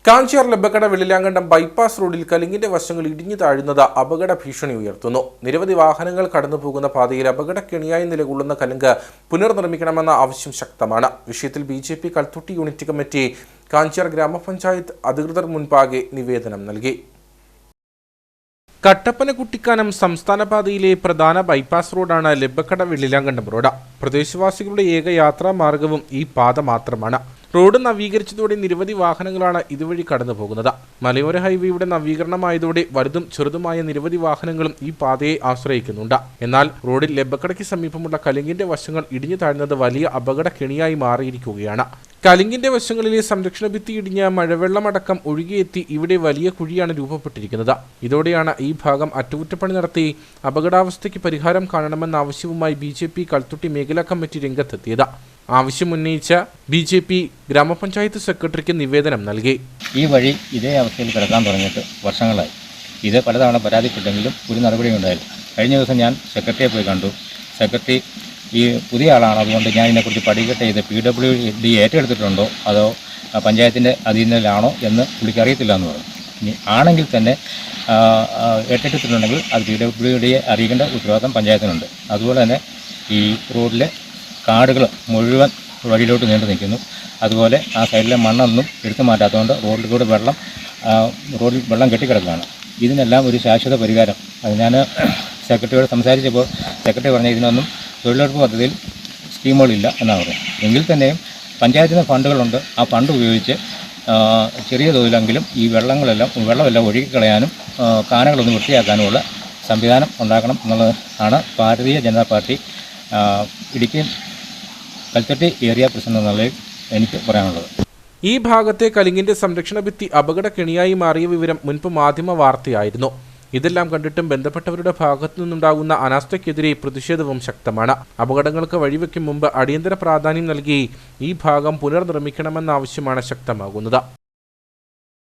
Kanchiyar Labbakkada Vellilankandam bypass റോഡിൽ കലിങ്ങിന്റെ വശങ്ങൾ ഇടിഞ്ഞു താഴുന്നത് അപകട ഭീഷണി ഉയർത്തുന്നു. നിരവധി വാഹനങ്ങൾ കടന്നുപോകുന്ന പാതയിൽ അപകടക്കെണിയായി നിലകൊള്ളുന്ന കലുങ്ക് പുനർനിർമ്മിക്കണമെന്ന ആവശ്യം ശക്തമാണ്. വിഷയത്തിൽ ബിജെപി കൽത്തുട്ടി യൂണിറ്റ് കമ്മിറ്റി കാഞ്ചിയാർ ഗ്രാമപഞ്ചായത്ത് അധികൃതർ മുൻപാകെ നിവേദനം നൽകി. കട്ടപ്പന കുട്ടിക്കാനം സംസ്ഥാന പാതയിലെ പ്രധാന ബൈപ്പാസ് റോഡാണ് ലബ്ബക്കട വെള്ളിലാങ്കണ്ടം റോഡ്. പ്രദേശവാസികളുടെ ഏക യാത്രാ മാർഗവും ഈ പാത മാത്രമാണ്. റോഡ് നവീകരിച്ചതോടെ നിരവധി വാഹനങ്ങളാണ് ഇതുവഴി കടന്നു പോകുന്നത്. മലയോര ഹൈവേയുടെ നവീകരണമായതോടെ വലുതും ചെറുതുമായ നിരവധി വാഹനങ്ങളും ഈ പാതയെ ആശ്രയിക്കുന്നുണ്ട്. എന്നാൽ റോഡിൽ ലബ്ബക്കടയ്ക്ക് സമീപമുള്ള കലുങ്കിന്റെ വശങ്ങൾ ഇടിഞ്ഞു താഴ്ന്നത് വലിയ അപകട കെണിയായി മാറിയിരിക്കുകയാണ്. കലുങ്കിന്റെ വശങ്ങളിലെ സംരക്ഷണ ഭിത്തി ഇടിഞ്ഞ മഴവെള്ളമടക്കം ഒഴുകിയെത്തി ഇവിടെ വലിയ കുഴിയാണ് രൂപപ്പെട്ടിരിക്കുന്നത്. ഇതോടെയാണ് ഈ ഭാഗം അറ്റകുറ്റപ്പണി നടത്തി അപകടാവസ്ഥയ്ക്ക് പരിഹാരം കാണണമെന്ന ആവശ്യവുമായി ബിജെപി കൽത്തുട്ടി മേഖലാ കമ്മിറ്റി രംഗത്തെത്തിയത്. ആവശ്യമുന്നയിച്ച ബിജെപി ഗ്രാമപഞ്ചായത്ത് സെക്രട്ടറിക്ക് നിവേദനം നൽകി. ഈ വഴി ഇതേ അവസ്ഥയിൽ കിടക്കാൻ തുടങ്ങിയിട്ട് വർഷങ്ങളായി. ഇത് പലതവണ പരാതിപ്പെട്ടെങ്കിലും ഒരു നടപടി ഉണ്ടായില്ല. കഴിഞ്ഞ ദിവസം ഞാൻ സെക്രട്ടറിയെ പോയി കണ്ടു. സെക്രട്ടറി ഈ പുതിയ ആളാണ്, അതുകൊണ്ട് ഞാൻ ഇതിനെക്കുറിച്ച് പഠിക്കട്ടെ, ഇത് PWD ഏറ്റെടുത്തിട്ടുണ്ടോ അതോ പഞ്ചായത്തിൻ്റെ അധീനതയിലാണോ എന്ന് പുള്ളിക്ക് അറിയത്തില്ല എന്ന് പറഞ്ഞു. ഇനി ആണെങ്കിൽ തന്നെ ഏറ്റെടുത്തിട്ടുണ്ടെങ്കിൽ അത് PWD അറിയിക്കേണ്ട ഉത്തരവാദിത്തം പഞ്ചായത്തിനുണ്ട്. അതുപോലെ തന്നെ ഈ റോഡിലെ കാടുകൾ മുഴുവൻ വഴിയിലോട്ട് നീണ്ടു നിൽക്കുന്നു. അതുപോലെ ആ സൈഡിലെ മണ്ണൊന്നും എടുത്തു മാറ്റാത്തതുകൊണ്ട് റോഡിൽ വെള്ളം കെട്ടിക്കിടക്കുകയാണ്. ഇതിനെല്ലാം ഒരു ശാശ്വത പരിഹാരം അത് ഞാൻ സെക്രട്ടറിയോട് സംസാരിച്ചപ്പോൾ സെക്രട്ടറി പറഞ്ഞ ഇതിനൊന്നും തൊഴിലുറപ്പ് പദ്ധതിയിൽ സ്കീമുകളില്ല എന്നാണ് പറയുന്നത്. എങ്കിൽ തന്നെയും പഞ്ചായത്തിന് ഫണ്ടുകളുണ്ട്. ആ ഫണ്ട് ഉപയോഗിച്ച് ചെറിയ തോതിലെങ്കിലും ഈ വെള്ളമെല്ലാം ഒഴുകിക്കളയാനും കാനകളൊന്ന് വൃത്തിയാക്കാനുമുള്ള സംവിധാനം ഉണ്ടാക്കണം എന്നുള്ളതാണ് ഭാരതീയ ജനതാ പാർട്ടി ഇടുക്കി കൽത്തുട്ടി ഏരിയ പ്രസിഡന്റ് എന്ന നിലയിൽ എനിക്ക് പറയാനുള്ളത്. ഈ ഭാഗത്തെ കലുങ്കിന്റെ സംരക്ഷണ ഭിത്തി അപകട കെണിയായി മാറിയ വിവരം മുൻപ് മാധ്യമ വാർത്തയായിരുന്നു. ഇതെല്ലാം കണ്ടിട്ടും ബന്ധപ്പെട്ടവരുടെ ഭാഗത്തു നിന്നുണ്ടാകുന്ന അനാസ്ഥയ്ക്കെതിരെ പ്രതിഷേധവും ശക്തമാണ്. അപകടങ്ങൾക്ക് വഴിവെക്കും മുമ്പ് അടിയന്തര പ്രാധാന്യം നൽകി ഈ ഭാഗം പുനർനിർമ്മിക്കണമെന്ന ആവശ്യമാണ് ശക്തമാകുന്നത്.